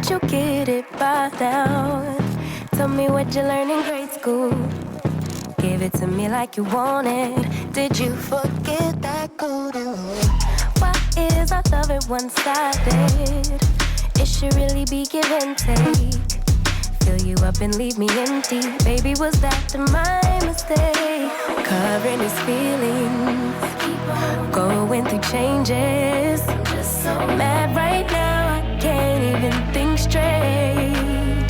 that you get it by now. Tell me what you learned in grade school. Give it to me like you want it. Did you forget that code? Why is our love it one-sided? It should really be give and take. Fill you up and leave me empty. Baby, was that my mistake? Covering these feelings, going through changes. I'm just so mad right now, I can't even think straight.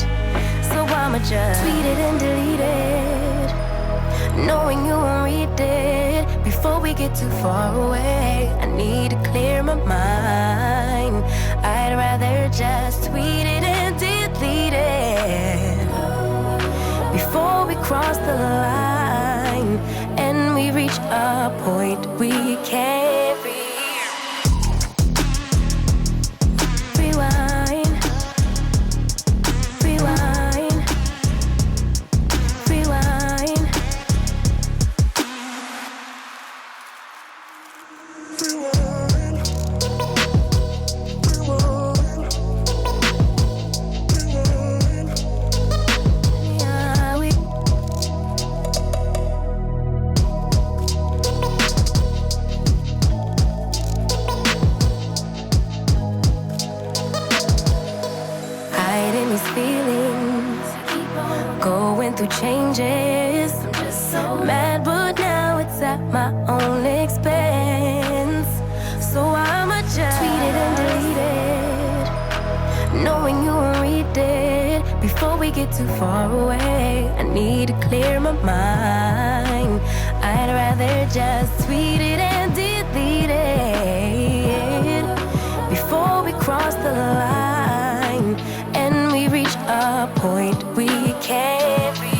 So I'ma just tweet it and delete it, knowing you won't read it. Before we get too far away, I need to clear my mind. I'd rather just tweet it and delete it before we cross the line and we reach a point we can't reach. Rewind, rewind, rewind. Through changes, I'm just so mad, but now it's at my own expense. So I'ma just tweet it and delete it, knowing you won't read it. Before we get too far away, I need to clear my mind. I'd rather just tweet it and delete it before we cross the line and we reach a point we can't reach.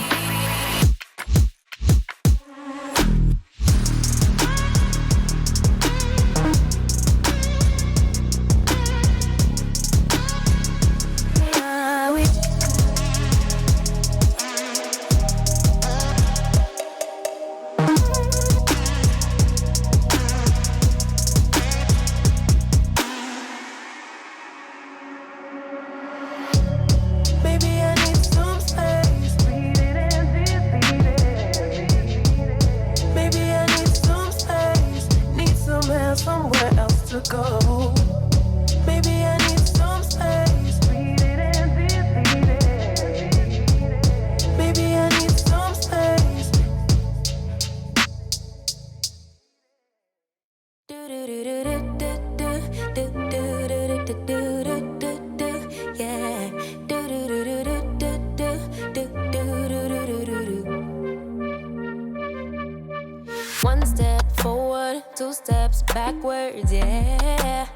One step forward, two steps backwards, yeah.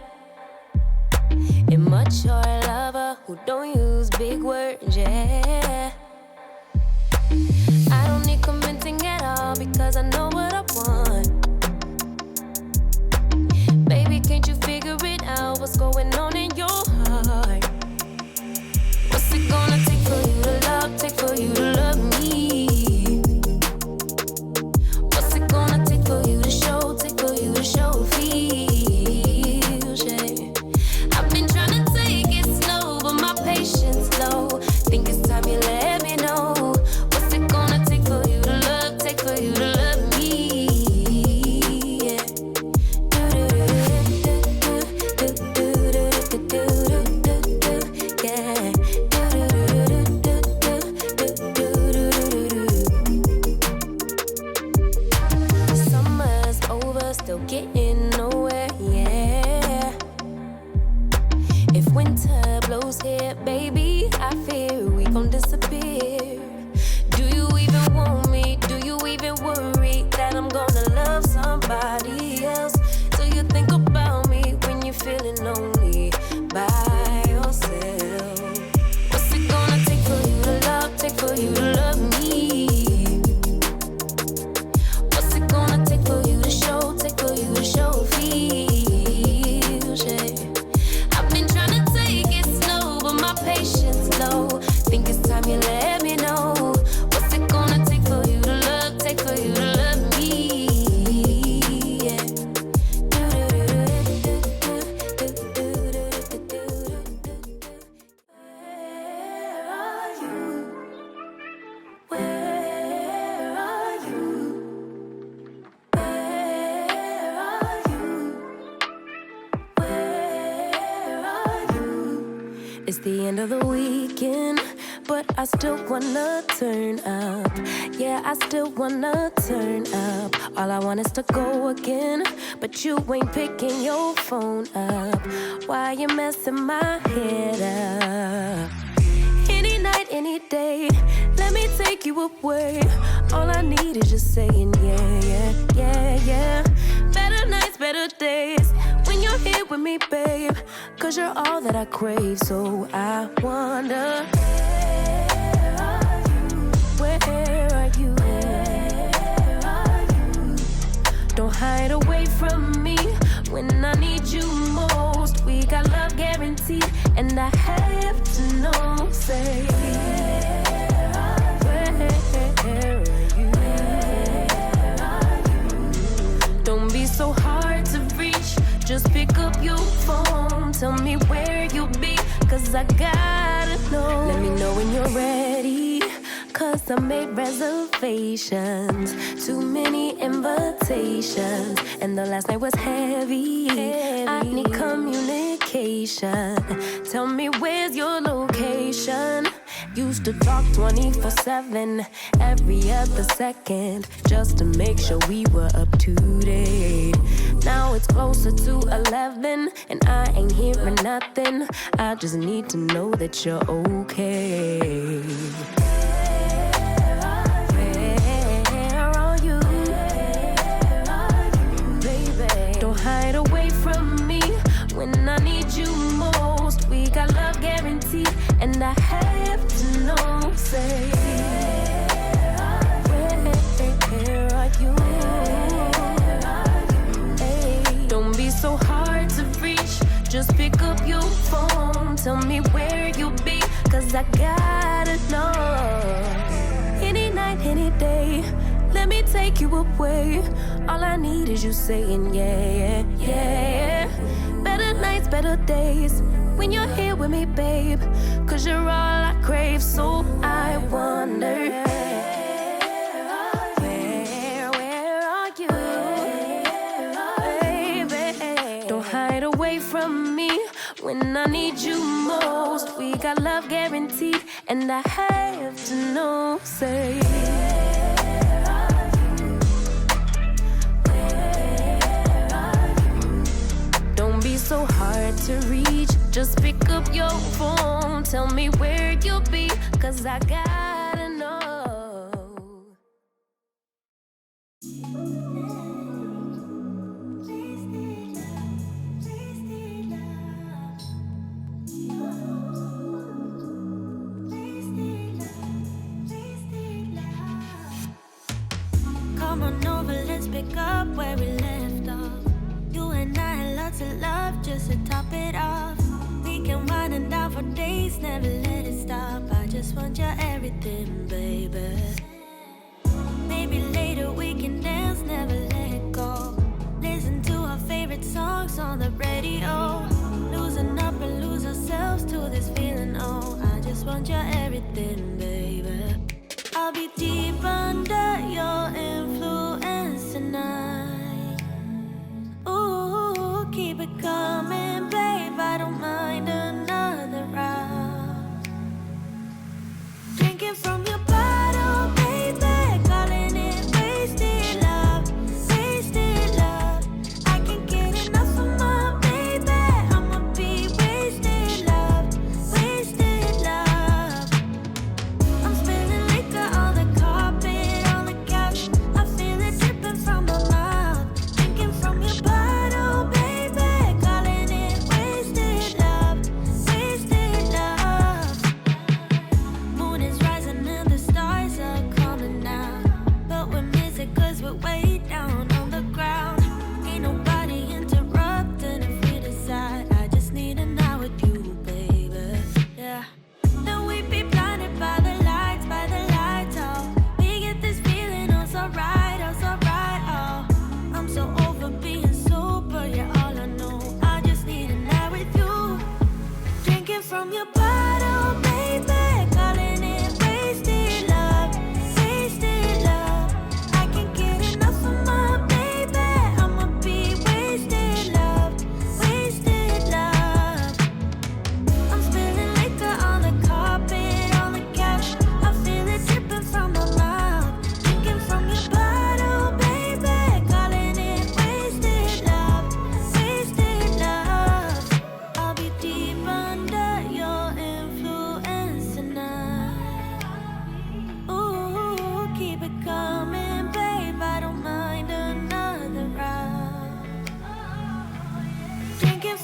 Immature lover who don't use big words, yeah. I don't need convincing at all because I know what I want. Baby, can't you figure it out? What's going on in your heart? What's it gonna take for you to love, take for you to love me? For you to show, take for you to show feels, yeah. I've been trying to take it slow, but my patience low. Think it's time you let me know. What's it gonna take for you to love, take for you to love me? It's the end of the weekend, but I still wanna turn up. Yeah, I still wanna turn up. All I want is to go again, but you ain't picking your phone up. Why you messing my head up? Any night, any day, let me take you away. All I need is just saying yeah, yeah, yeah, yeah. Better nights, better days, when you're here with me, babe. Cause you're all that I crave, so I wonder, where are you? Where are you? Don't hide away from me when I need you most. We got love guaranteed, and I have to know, say, where are you? Don't be so hard to reach, just pick up your phone. Tell me where you'll be, cause I gotta know. Let me know when you're ready, cause I made reservations. Too many invitations, and the last night was heavy. I need communication. Tell me where's your location. Used to talk 24/7, every other second, just to make sure we were up to date. Now it's closer to 11, and I ain't hearing nothing. I just need to know that you're okay. Where are you? Baby, don't hide away from me when I need you most. We got love guaranteed, and I have to know, say, where are you? Hey, don't be so hard to reach, just pick up your phone. Tell me where you'll be, cause I gotta know. Any night, any day, let me take you away. All I need is you saying yeah, yeah, yeah. Better nights, better days, when you're here with me, babe. Cause you're all I crave, so I wonder, where are you? Baby, don't hide away from me when I need you most. We got love guaranteed, and I have to know, say, don't be so hard to reach, just pick up your phone. Tell me where you'll be, cause I gotta know. Come on over, let's pick up where we left off. You and I had lots of love just to top it off. We can wind it down for days, never let it stop. I just want your everything, baby. Maybe later we can dance, never let go. Listen to our favorite songs on the radio. Losing up and lose ourselves to this feeling, oh. I just want your everything, baby. I'll be deep under your influence tonight. Ooh, keep it coming, babe. I don't mind another round. Drinking from your bottle, baby. Calling it wasted love, wasted love. I can't get enough of my baby. I'ma be wasted love, wasted love. I'm spilling liquor on the carpet, on the couch. I feel it dripping from my mouth. Drinking from your bottle, baby. Calling it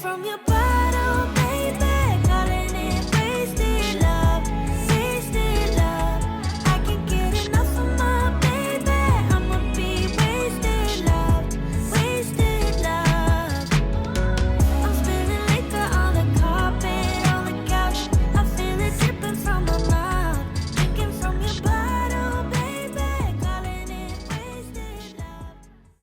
from your body.